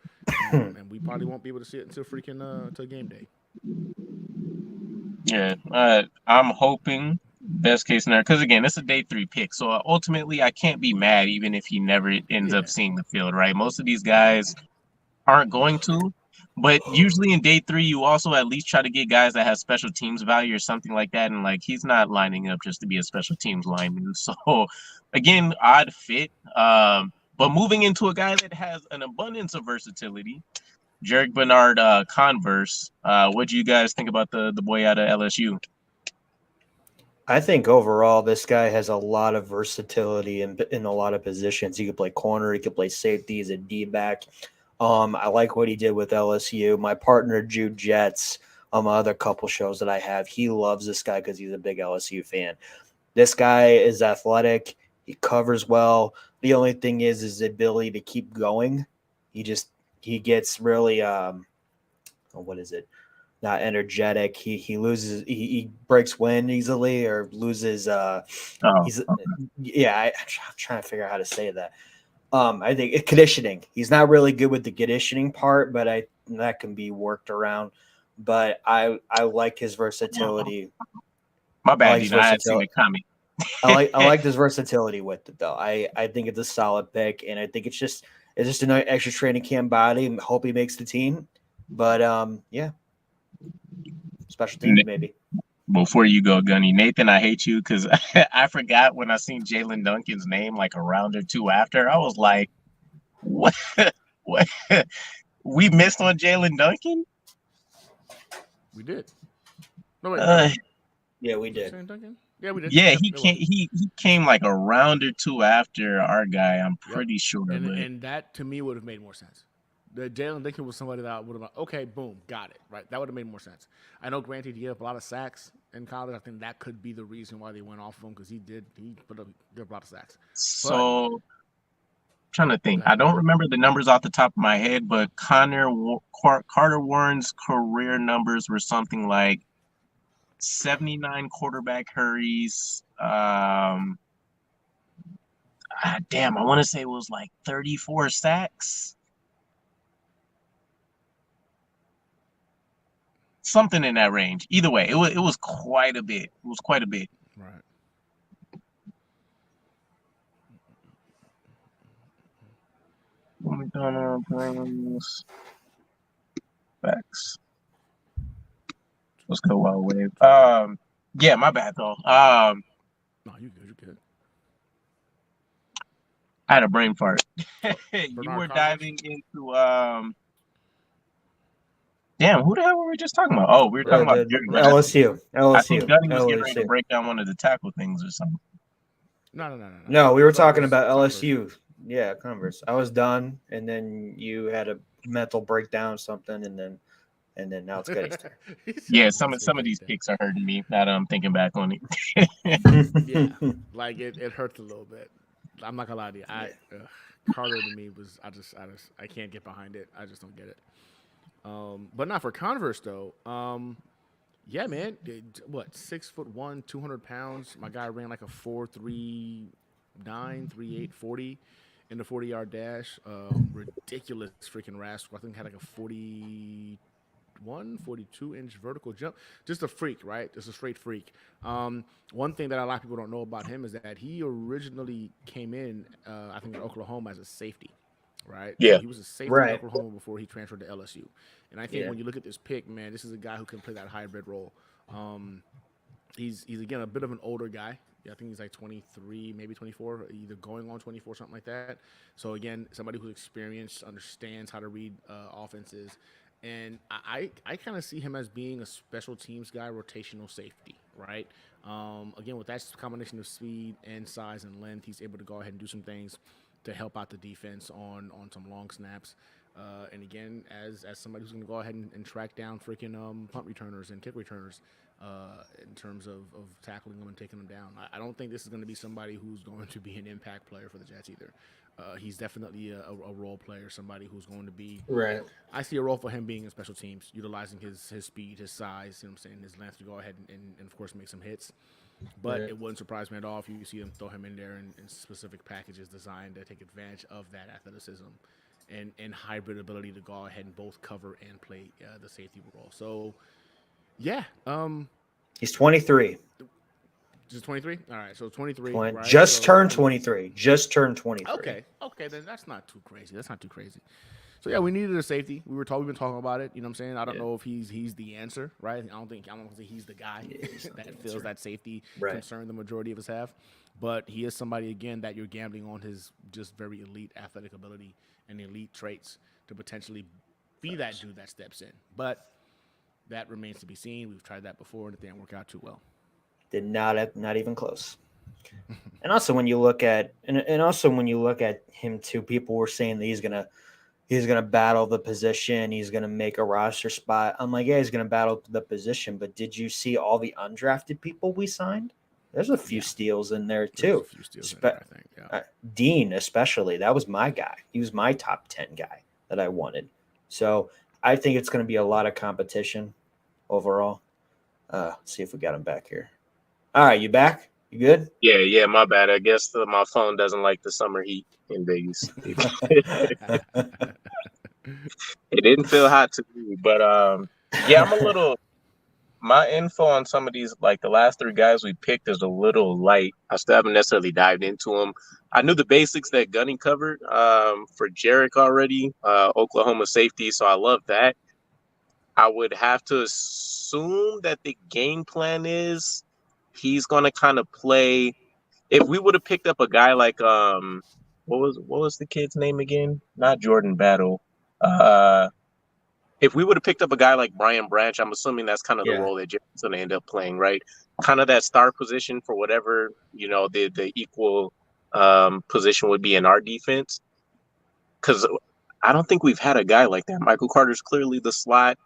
and we probably won't be able to see it until freaking until game day. Yeah, I'm hoping best case scenario, because again, it's a day 3 pick, so ultimately I can't be mad even if he never ends up seeing the field, right? Most of these guys aren't going to, but usually in day 3 you also at least try to get guys that have special teams value or something like that, and like he's not lining up just to be a special teams lineman. So again, odd fit, but moving into a guy that has an abundance of versatility, Jerick Bernard Converse. What do you guys think about the boy out of LSU? I think overall this guy has a lot of versatility in a lot of positions. He could play corner, he could play safety, he's a D-back. I like what he did with LSU. My partner Jude Jets, other couple shows that I have, he loves this guy because he's a big LSU fan. This guy is athletic, he covers well. The only thing is his ability to keep going. He gets really what is it? Not energetic. He loses. He breaks wind easily or loses. I'm trying to figure out how to say that. I think conditioning. He's not really good with the conditioning part, but that can be worked around. But I like his versatility. My bad, I had seen it coming. I like this versatility with it though. I think it's a solid pick, and I think it's just an extra training camp body. Hope he makes the team. But yeah. Special teams, maybe. Before you go, Gunny, Nathan, I hate you because I forgot when I seen Jalen Duncan's name like a round or two after. I was like, what? What? We missed on Jalen Duncan? We did. No, wait. Yeah, we did. Yeah, we did. Yeah, he came like a round or two after our guy, I'm pretty sure. And that, to me, would have made more sense. The Jalen Duncan was somebody that would have okay, boom, got it, right? That would have made more sense. I know, granted, he gave up a lot of sacks in college. I think that could be the reason why they went off of him because he put up a lot of sacks. So, I'm trying to think. I don't remember the numbers off the top of my head, but Carter Warren's career numbers were something like 79 quarterback hurries. Damn, I want to say it was like 34 sacks. Something in that range. Either way, it was quite a bit. It was quite a bit. Right. Facts. Let's go Wild Wave. Yeah, my bad though. No, you're good. I had a brain fart. You Bernard were Converse? diving into damn, who the hell were we just talking about? Oh, we were talking about Jerry, but LSU. I think Gunny was getting ready to LSU. break down one of the tackle things or something. No. No, we were I thought it talking was about Converse. LSU. Yeah, Converse. I was done, and then you had a mental breakdown or something, and then now it's Gunny's turn. He said Yeah, mental some of these breakdown. picks are hurting me. Now that I'm thinking back on it. Yeah, like it hurts a little bit. I'm not gonna lie to you. Carter to me was I can't get behind it. I just don't get it. But not for Converse though. Yeah, man. What 6'1", 200 pounds? My guy ran like a 4.39, 3.8, 40 in the 40-yard dash. Ridiculous freaking rascal. I think had like a 42-inch vertical jump. Just a freak, right? Just a straight freak. One thing that a lot of people don't know about him is that he originally came in, I think, in Oklahoma as a safety, right? Yeah. So he was a safety Right. in Oklahoma before he transferred to LSU. And I think when you look at this pick, man, this is a guy who can play that hybrid role. He's again a bit of an older guy. Yeah, I think he's like 23, maybe 24, either going on 24, something like that. So again, somebody who's experienced, understands how to read offenses, and I kind of see him as being a special teams guy, rotational safety, right? Again, with that combination of speed and size and length, he's able to go ahead and do some things to help out the defense on some long snaps. And again, as somebody who's going to go ahead and track down freaking punt returners and kick returners in terms of tackling them and taking them down. I don't think this is going to be somebody who's going to be an impact player for the Jets either. He's definitely a role player, somebody who's going to be. Right. I see a role for him being in special teams, utilizing his speed, his size, you know what I'm saying, his length to go ahead and of course, make some hits. But it wouldn't surprise me at all if you see them throw him in there in specific packages designed to take advantage of that athleticism and hybrid ability to go ahead and both cover and play the safety role. So, yeah. He's 23. Just 23? All right, so 23. Right? Just turned 23. Just turned 23. Okay, then that's not too crazy. So yeah, we needed a safety. We've been talking about it. You know what I'm saying? I don't know if he's the answer, right? I don't think he's the guy that fills that safety concern the majority of us have. But he is somebody again that you're gambling on his just very elite athletic ability and elite traits to potentially be that dude that steps in. But that remains to be seen. We've tried that before and it didn't work out too well. Did not even close. And also when you look at him too, people were saying that he's gonna battle the position. He's gonna make a roster spot. I'm like, yeah, he's gonna battle the position. But did you see all the undrafted people we signed? There's a few steals in there too. There's a few steals in there, I think. Yeah. Dean, especially, that was my guy. He was my top 10 guy that I wanted. So I think it's going to be a lot of competition overall. See if we got him back here. All right, you back? You good? Yeah, my bad. I guess my phone doesn't like the summer heat in Vegas. It didn't feel hot to me, but yeah, I'm a little. My info on some of these, like the last three guys we picked, is a little light. I still haven't necessarily dived into them. I knew the basics that Gunny covered for Jarek already, Oklahoma safety, so I love that. I would have to assume that the game plan is he's going to kind of play. If we would have picked up a guy like what was the kid's name again? Not Jordan Battle. If we would have picked up a guy like Brian Branch, I'm assuming that's kind of the role that Jared's going to end up playing, right? Kind of that star position for whatever, the equal position would be in our defense. Because I don't think we've had a guy like that. Michael Carter's clearly the slot.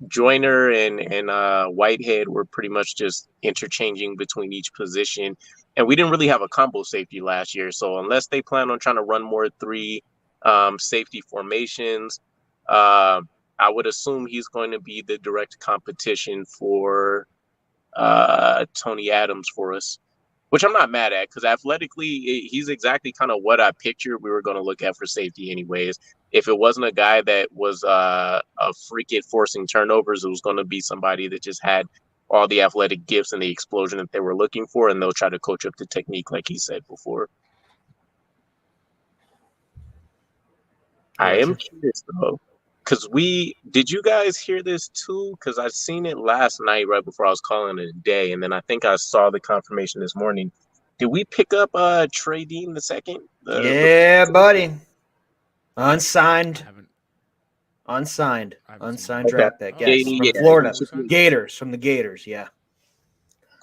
Joyner and Whitehead were pretty much just interchanging between each position. And we didn't really have a combo safety last year. So unless they plan on trying to run more three safety formations, I would assume he's going to be the direct competition for Tony Adams for us, which I'm not mad at because athletically, he's exactly kind of what I pictured we were going to look at for safety anyways. If it wasn't a guy that was a freak at forcing turnovers, it was going to be somebody that just had all the athletic gifts and the explosion that they were looking for, and they'll try to coach up the technique like he said before. I am curious though, because did you guys hear this too? Because I seen it last night right before I was calling it a day, and then I think I saw the confirmation this morning. Did we pick up Trey Dean the second? Yeah, buddy. I Unsigned haven't. Unsigned. I haven't seen Unsigned that. Okay. draft pick. Oh, Yes. Yeah, From yeah. Florida. Who signed him? Gators. From the Gators. Yeah.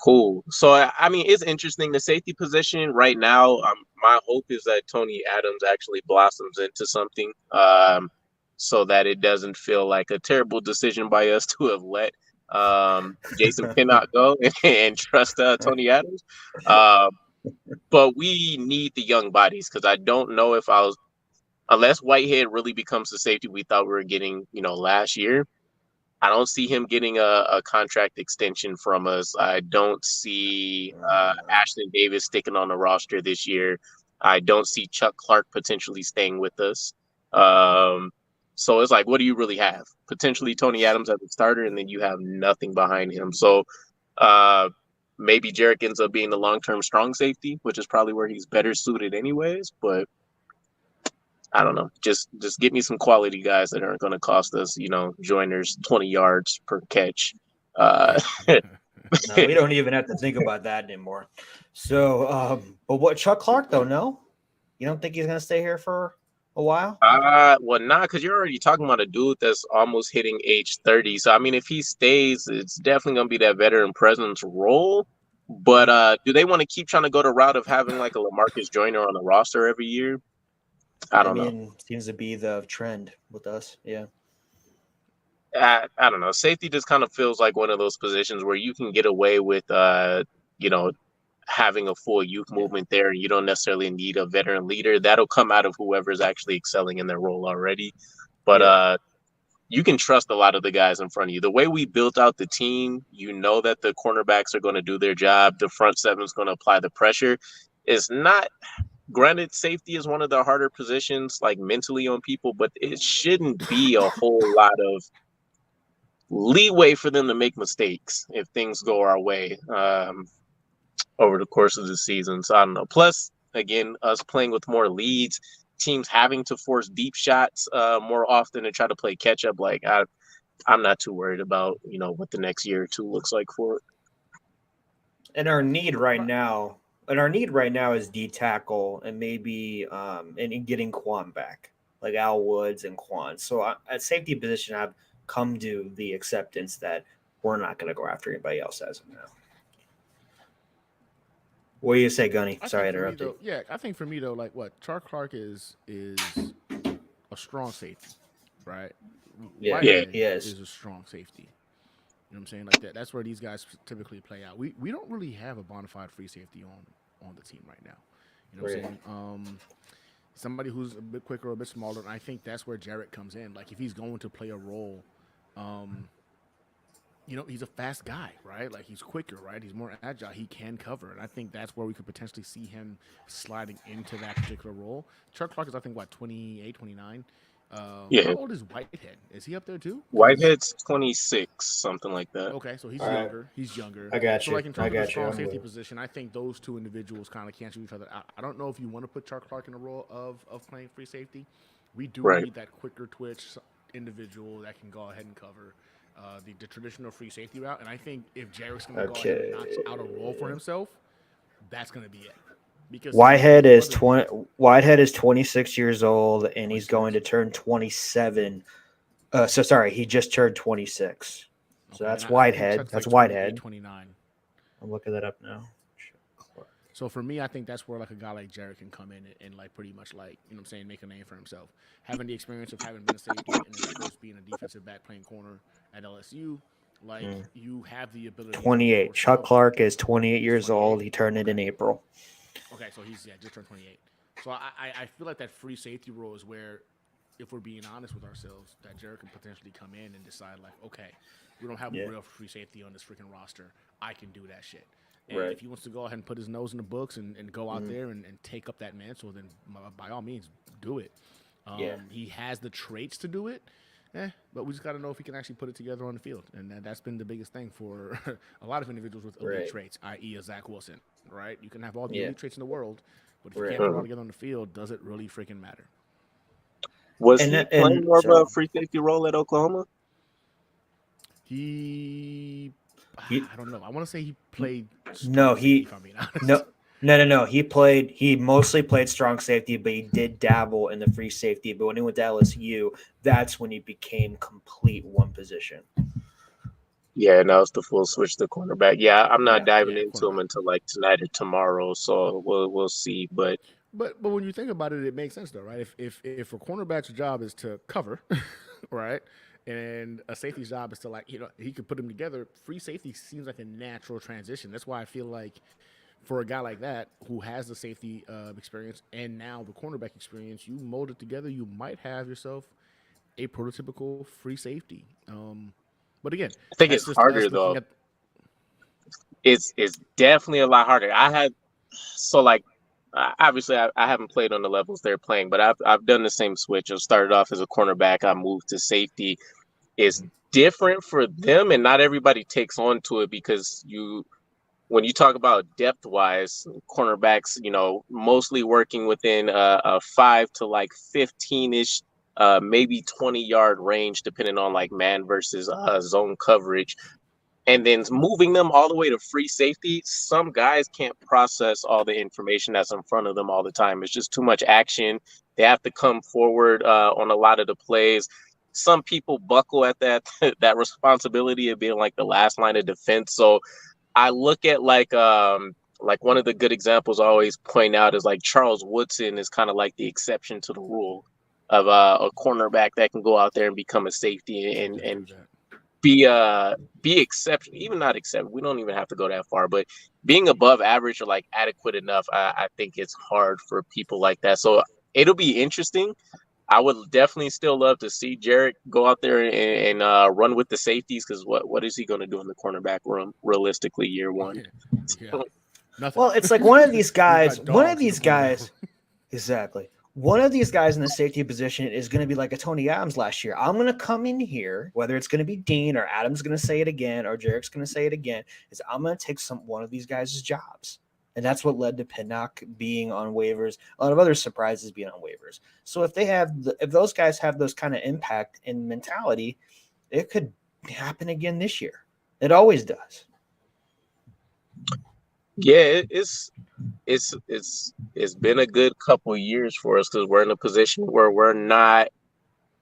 Cool. So I mean, it's interesting. The safety position right now. My hope is that Tony Adams actually blossoms into something, so that it doesn't feel like a terrible decision by us to have let Jason Pinnock go and trust Tony Adams. Um, but we need the young bodies because I don't know if unless Whitehead really becomes the safety we thought we were getting, last year. I don't see him getting a contract extension from us. I don't see Ashton Davis sticking on the roster this year. I don't see Chuck Clark potentially staying with us. So it's like, what do you really have? Potentially Tony Adams as a starter, and then you have nothing behind him. So maybe Jarek ends up being the long-term strong safety, which is probably where he's better suited anyways. But I don't know. Just get me some quality guys that aren't going to cost us, joiners 20 yards per catch. No, we don't even have to think about that anymore. So, but what Chuck Clark though? No, you don't think he's going to stay here for a while? Well, nah, because you're already talking about a dude that's almost hitting age 30. So I mean, if he stays, it's definitely going to be that veteran presence role. But do they want to keep trying to go the route of having like a LaMarcus Joyner on the roster every year? I don't know. Seems to be the trend with us. Yeah. I don't know. Safety just kind of feels like one of those positions where you can get away with, having a full youth movement there, and you don't necessarily need a veteran leader. That'll come out of whoever's actually excelling in their role already. But you can trust a lot of the guys in front of you. The way we built out the team, you know that the cornerbacks are going to do their job. The front seven is going to apply the pressure. It's not. Granted, safety is one of the harder positions, like mentally on people, but it shouldn't be a whole lot of leeway for them to make mistakes if things go our way over the course of the season. So I don't know. Plus, again, us playing with more leads, teams having to force deep shots more often to try to play catch up. Like I'm not too worried about what the next year or two looks like for it. And our need right now is D tackle and maybe and getting Quan back, like Al Woods and Quan. So at safety position, I've come to the acceptance that we're not going to go after anybody else as of now. What do you say, Gunny? Sorry, I interrupted. I think for me though, like Chuck Clark is a strong safety, right? Yeah, Whitehead he is a strong safety. You know what I'm saying? Like that's where these guys typically play out. We don't really have a bona fide free safety on the team right now. You know what I'm saying? Somebody who's a bit quicker, a bit smaller, and I think that's where Jarrett comes in. Like if he's going to play a role, he's a fast guy, right? Like he's quicker, right? He's more agile. He can cover, and I think that's where we could potentially see him sliding into that particular role. Chuck Clark is, I think, 28, 29. How old is Whitehead? Is he up there too? Whitehead's 26, something like that. Okay, so he's younger. Right. He's younger. I got you. So, like in terms of the strong safety position, I think those two individuals kind of cancel each other out. I don't know if you want to put Chuck Clark in a role of playing free safety. We do need that quicker twitch individual that can go ahead and cover the traditional free safety route. And I think if Jarrett's going to go ahead and knock out a role for himself, that's going to be it. Because Whitehead is 26 years old, and he's going to turn 27. He just turned 26. So that's Whitehead. That's Whitehead. 29. I'm looking that up now. So for me, I think that's where like a guy like Jarrett can come in and like pretty much like, make a name for himself. Having the experience of having been a safety and then of course being a defensive back playing corner at LSU, like you have the ability. 28. Chuck Clark is 28 years old. He turned it in April. Okay, so he's just turned 28. So I feel like that free safety role is where, if we're being honest with ourselves, that Jarrett can potentially come in and decide like, okay, we don't have a real free safety on this freaking roster. I can do that shit. And if he wants to go ahead and put his nose in the books and go out there and take up that mantle, then by all means, do it. He has the traits to do it, but we just got to know if he can actually put it together on the field. And that's been the biggest thing for a lot of individuals with elite traits, i.e. a Zach Wilson, right? You can have all the elite traits in the world, but if you can't put it all together on the field, does it really freaking matter? Was he playing more of a free safety role at Oklahoma? I don't know. I want to say he played. No, he. If I'm being honest. No. He mostly played strong safety, but he did dabble in the free safety. But when he went to LSU, that's when he became complete one position. Yeah, now it's the full switch to cornerback. Yeah, I'm not diving Yeah, into him cornerback. until like tonight or tomorrow, so we'll see. But But when you think about it, it makes sense though, right? If a cornerback's job is to cover, right, and a safety's job is to he could put them together. Free safety seems like a natural transition. That's why I feel like for a guy like that who has the safety experience and now the cornerback experience, you mold it together, you might have yourself a prototypical free safety. But again, I think that's it's just harder us looking though. at. It's definitely a lot harder. Obviously I haven't played on the levels they're playing, but I've done the same switch. I started off as a cornerback, I moved to safety. It's different for them, and not everybody takes on to it because when you talk about depth wise, cornerbacks, mostly working within a 5 to like 15-ish, maybe 20-yard range, depending on like man versus zone coverage. And then moving them all the way to free safety, some guys can't process all the information that's in front of them all the time. It's just too much action. They have to come forward on a lot of the plays. Some people buckle at that that responsibility of being like the last line of defense. So I look at like one of the good examples I always point out is like Charles Woodson is kind of like the exception to the rule of a cornerback that can go out there and become a safety and be exception, even not exception. We don't even have to go that far, but being above average or like adequate enough, I think it's hard for people like that. So it'll be interesting. I would definitely still love to see Jarrett go out there and run with the safeties because what is he going to do in the cornerback room realistically year one? Yeah, nothing. Well, it's like one of these We've guys. got One of dogs in the these cornerback guys. room. Exactly. One of these guys in the safety position is going to be like a Tony Adams last year. I'm going to come in here, whether it's going to be Dean or Adams going to say it again or Jarek's going to say it again, is I'm going to take one of these guys' jobs. And that's what led to Pinnock being on waivers, a lot of other surprises being on waivers. So if those guys have those kind of impact and mentality, it could happen again this year. It always does. Yeah, it's been a good couple of years for us because we're in a position where we're not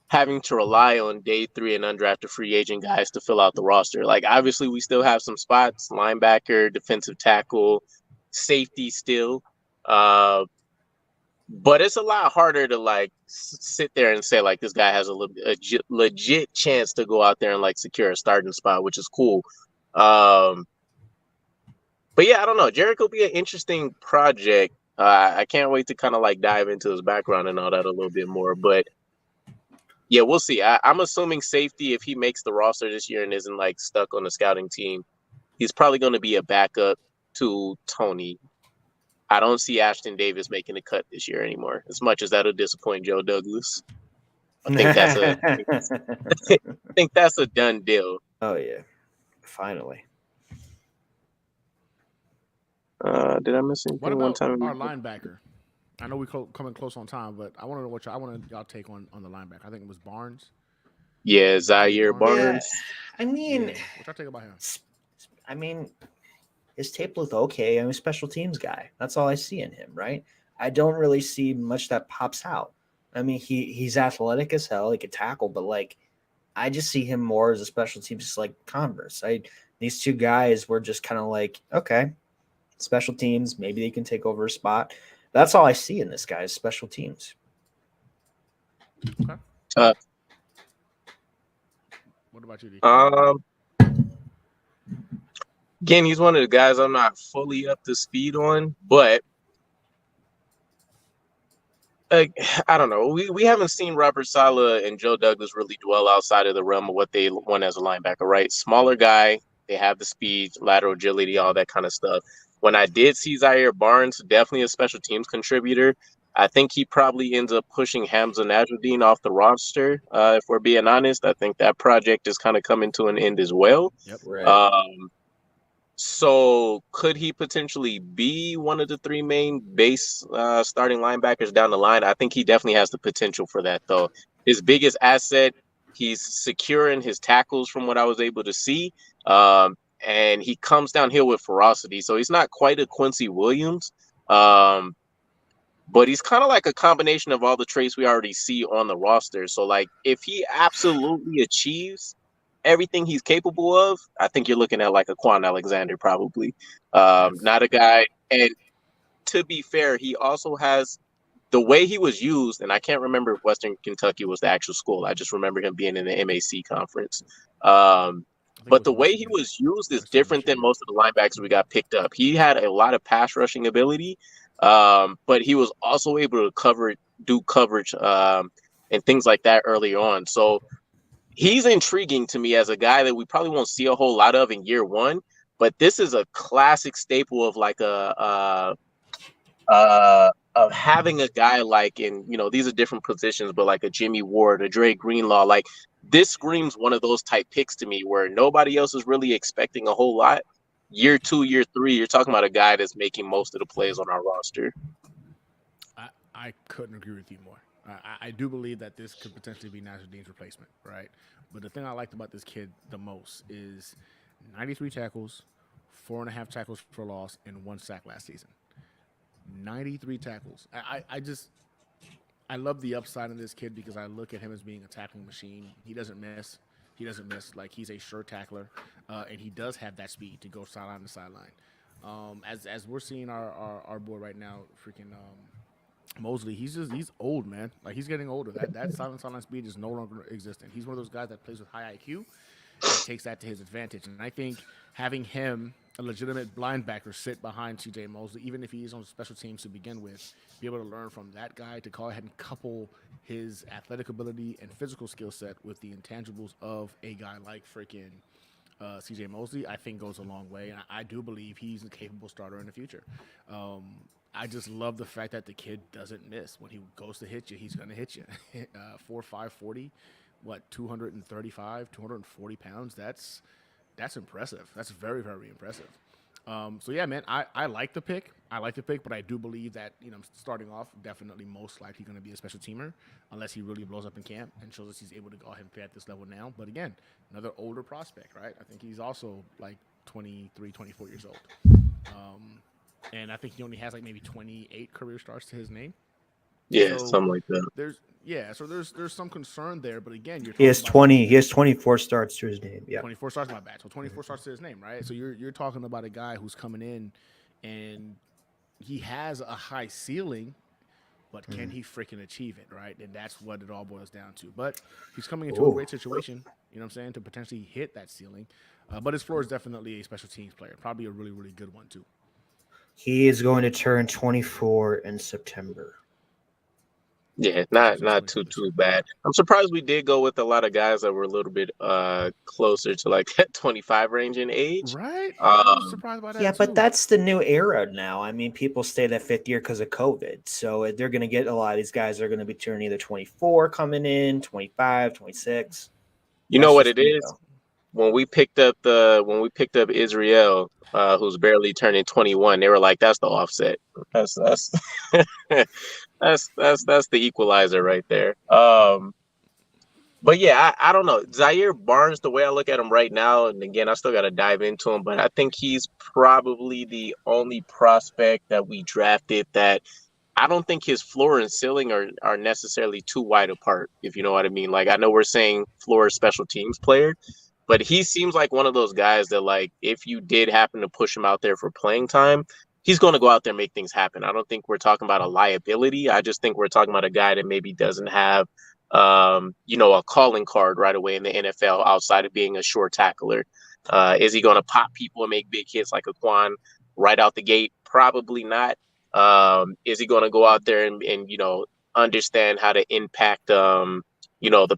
having to rely on day 3 and undrafted free agent guys to fill out the roster. Like obviously we still have some spots, linebacker, defensive tackle, safety still. But it's a lot harder to like sit there and say like this guy has a legit chance to go out there and like secure a starting spot, which is cool. But yeah, I don't know. Jarrett will be an interesting project. I can't wait to kind of like dive into his background and all that a little bit more. But yeah, we'll see. I'm assuming safety, if he makes the roster this year and isn't like stuck on the scouting team, he's probably going to be a backup to Tony. I don't see Ashton Davis making the cut this year anymore, as much as that'll disappoint Joe Douglas. I think that's a done deal. Oh yeah, finally. Did I miss anything? What one about time? our linebacker? I know we're coming close on time, but I want to know what y'all take on the linebacker. I think it was Barnes. Yeah, Zaire Barnes. Yeah, I mean, what y'all think about him? I mean, his tape looked okay. I'm a special teams guy. That's all I see in him, right? I don't really see much that pops out. I mean, he's athletic as hell. He could tackle, but like, I just see him more as a special teams, just like Converse. These two guys were just kind of like, okay, special teams. Maybe they can take over a spot. That's all I see in this guy is special teams. Okay. What about you, DK? Again, he's one of the guys I'm not fully up to speed on, but I don't know. We haven't seen Robert Saleh and Joe Douglas really dwell outside of the realm of what they want as a linebacker, right? Smaller guy, they have the speed, lateral agility, all that kind of stuff. When I did see Zaire Barnes, definitely a special teams contributor. I think he probably ends up pushing Hamza Najmuddin off the roster. If we're being honest, I think that project is kind of coming to an end as well. Yep. Right. So could he potentially be one of the 3 main base starting linebackers down the line? I think he definitely has the potential for that, though. His biggest asset, he's securing his tackles from what I was able to see. And he comes downhill with ferocity. So he's not quite a Quincy Williams, But he's kind of like a combination of all the traits we already see on the roster. So, like, if he absolutely achieves everything he's capable of, I think you're looking at like a Quan Alexander, probably. Not a guy. And to be fair, he also has the way he was used, and I can't remember if Western Kentucky was the actual school. I just remember him being in the MAC conference. But the way he was used is different than most of the linebackers we got picked up. He had a lot of pass rushing ability, but he was also able to do coverage, and things like that early on. So he's intriguing to me as a guy that we probably won't see a whole lot of in year one. But this is a classic staple of like of having a guy like in, these are different positions, but like a Jimmy Ward, a Dre Greenlaw, like this screams one of those type picks to me where nobody else is really expecting a whole lot. Year 2, year 3, you're talking about a guy that's making most of the plays on our roster. I couldn't agree with you more. I do believe that this could potentially be National Dean's replacement, right? But the thing I liked about this kid the most is 93 tackles, 4.5 tackles for loss, and 1 sack last season. 93 tackles. I love the upside of this kid because I look at him as being a tackling machine. He doesn't miss. Like, he's a sure tackler, and he does have that speed to go sideline to sideline. As we're seeing our boy right now, freaking Mosley, he's old, man. Like, he's getting older. That sideline speed is no longer existent. He's one of those guys that plays with high IQ and takes that to his advantage. And I think having him, a legitimate linebacker, sit behind C.J. Mosley, even if he's on special teams to begin with, be able to learn from that guy to go ahead and couple his athletic ability and physical skill set with the intangibles of a guy like freaking C.J. Mosley, I think goes a long way. And I do believe he's a capable starter in the future. I just love the fact that the kid doesn't miss. When he goes to hit you, he's going to hit you. 4'5", 40, 235, 240 pounds. That's impressive. That's very, very impressive. So yeah, man, I like the pick. But I do believe that, starting off, definitely most likely going to be a special teamer unless he really blows up in camp and shows us he's able to go ahead and play at this level now. But again, another older prospect, right? I think he's also like 23, 24 years old. And I think he only has like maybe 28 career starts to his name. Yeah, so something like that. There's some concern there, but again, he has 24 starts to his name. Yeah, 24 starts, my bad. So 24 starts to his name, right? So you're talking about a guy who's coming in, and he has a high ceiling, but can he freaking achieve it, right? And that's what it all boils down to. But he's coming into a great situation, to potentially hit that ceiling. But his floor is definitely a special teams player, probably a really, really good one too. He is going to turn 24 in September. Yeah, not too bad. I'm surprised we did go with a lot of guys that were a little bit closer to like that 25 range in age. Right. I was surprised by that. Yeah, too. But that's the new era now. I mean, people stay that 5th year because of COVID. So they're going to get a lot of these guys are going to be turning either 24 coming in, 25, 26. You know what it is? When we picked up Israel, who's barely turning 21, they were like, "That's the offset. That's that's the equalizer right there." But yeah, I don't know. Zaire Barnes, the way I look at him right now, and again, I still got to dive into him, but I think he's probably the only prospect that we drafted that I don't think his floor and ceiling are necessarily too wide apart, if you know what I mean. Like, I know we're saying floor special teams player, but he seems like one of those guys that, like, if you did happen to push him out there for playing time, he's going to go out there and make things happen. I don't think we're talking about a liability. I just think we're talking about a guy that maybe doesn't have, a calling card right away in the NFL outside of being a sure tackler. Is he going to pop people and make big hits like a Quan right out the gate? Probably not. Is he going to go out there and understand how to impact, the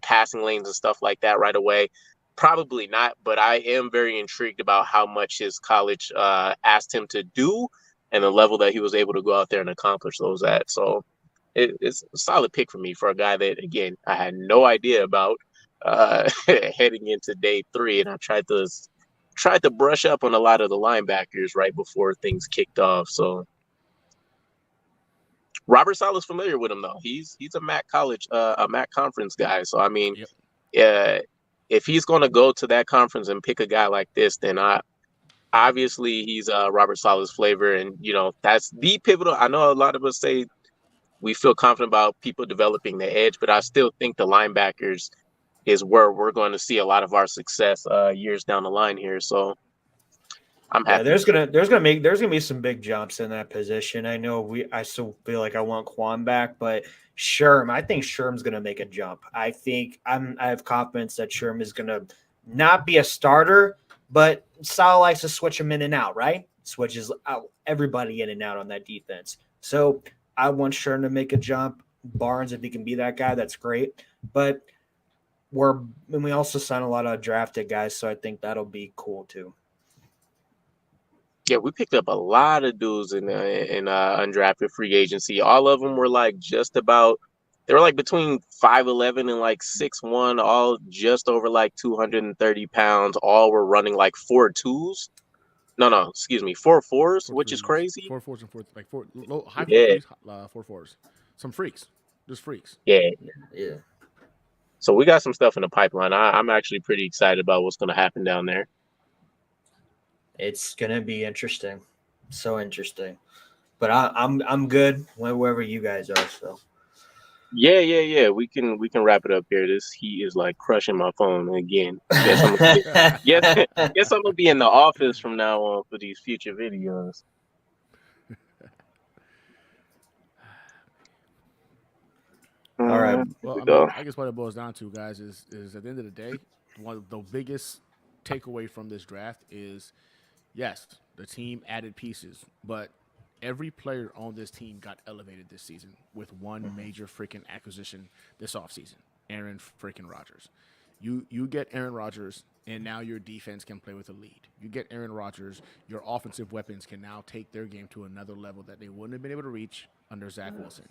passing lanes and stuff like that right away? Probably not, but I am very intrigued about how much his college asked him to do and the level that he was able to go out there and accomplish those at. So it's a solid pick for me for a guy that, again, I had no idea about heading into day 3, and I tried to brush up on a lot of the linebackers right before things kicked off. So Robert Saleh's familiar with him though. He's a MAC college, a MAC conference guy. So I mean, if he's going to go to that conference and pick a guy like this, then obviously he's Robert Sala's flavor, and that's the pivotal. I know a lot of us say we feel confident about people developing the edge, but I still think the linebackers is where we're going to see a lot of our success years down the line here. So I'm happy. Yeah, there's gonna be some big jumps in that position. I still feel like I want Quan back, but I think Sherm's gonna make a jump. I have confidence that Sherm is gonna not be a starter, but Sal likes to switch him in and out, right? Switches out everybody in and out on that defense. So I want Sherm to make a jump. Barnes, if he can be that guy, that's great. But we also sign a lot of drafted guys, so I think that'll be cool too. Yeah, we picked up a lot of dudes in undrafted free agency. All of them were like just about. They were like between 5'11" and like 6'1", all just over like 230 pounds. All were running like 4.2s. No, excuse me, 4.4s, which is crazy. 4.4s and 4 like 4 low, high 4.3s, 4.4s. Some freaks, just freaks. Yeah. So we got some stuff in the pipeline. I'm actually pretty excited about what's going to happen down there. It's gonna be interesting, so interesting. But I'm good wherever you guys are. So yeah. We can wrap it up here. This heat is like crushing my phone again. Guess I'm gonna be in the office from now on for these future videos. All right. Well, I guess what it boils down to, guys, is at the end of the day, one of the biggest takeaway from this draft is, yes, the team added pieces, but every player on this team got elevated this season with one major freaking acquisition this offseason, Aaron freaking Rodgers. You get Aaron Rodgers, and now your defense can play with a lead. You get Aaron Rodgers, your offensive weapons can now take their game to another level that they wouldn't have been able to reach under Zach Wilson.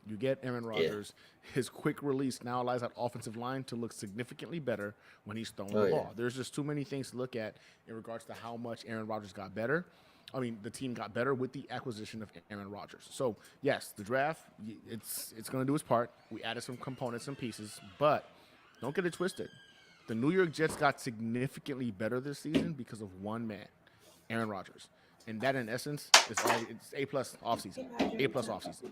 You get Aaron Rodgers, his quick release now allows that offensive line to look significantly better when he's throwing the ball. There's just too many things to look at in regards to how much Aaron Rodgers got better. I mean, the team got better with the acquisition of Aaron Rodgers. So, yes, the draft, it's going to do its part. We added some components and pieces, but don't get it twisted. The New York Jets got significantly better this season because of one man, Aaron Rodgers. And that, in essence, it's A-plus offseason. A-plus offseason.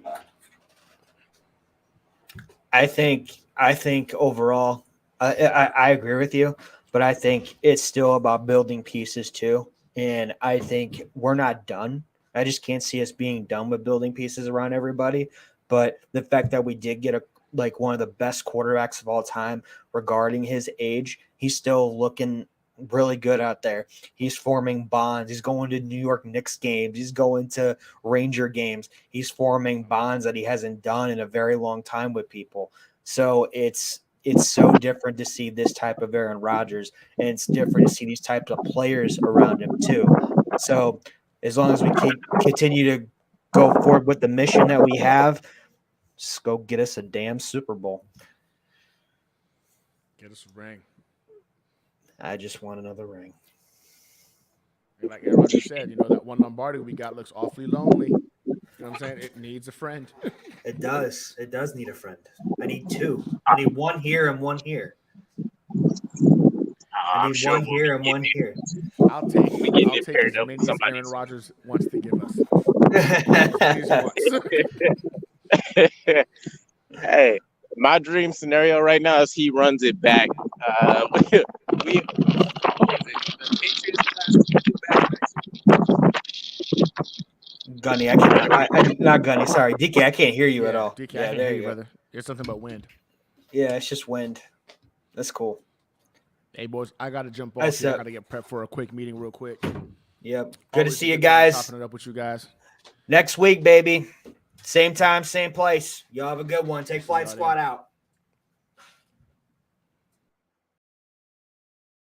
I think overall, I agree with you, but I think it's still about building pieces too. And I think we're not done. I just can't see us being done with building pieces around everybody. But the fact that we did get one of the best quarterbacks of all time regarding his age, he's still looking really good out there. He's forming bonds. He's going to New York Knicks games. He's going to Ranger games. He's forming bonds that he hasn't done in a very long time with people. So it's so different to see this type of Aaron Rodgers, and it's different to see these types of players around him too. So as long as we continue to go forward with the mission that we have, just go get us a damn Super Bowl. Get us a ring. I just want another ring. And like Aaron Rodgers said, that one Lombardi we got looks awfully lonely. You know what I'm saying? It needs a friend. It does. It does need a friend. I need two. I need one here and one here. I need one here and one here. I'll take as many as Aaron Rodgers wants to give us. Hey, my dream scenario right now is he runs it back. Gunny, I can't. Not Gunny. Sorry, DK. I can't hear you at all. DK, I can't hear you, brother. It's something about wind. Yeah, it's just wind. That's cool. Hey, boys, I got to jump off here. I got to get prepped for a quick meeting real quick. Yep. Good to see you guys. Chopping it up with you guys. Next week, baby. Same time, same place. Y'all have a good one. Take Flight Squad out.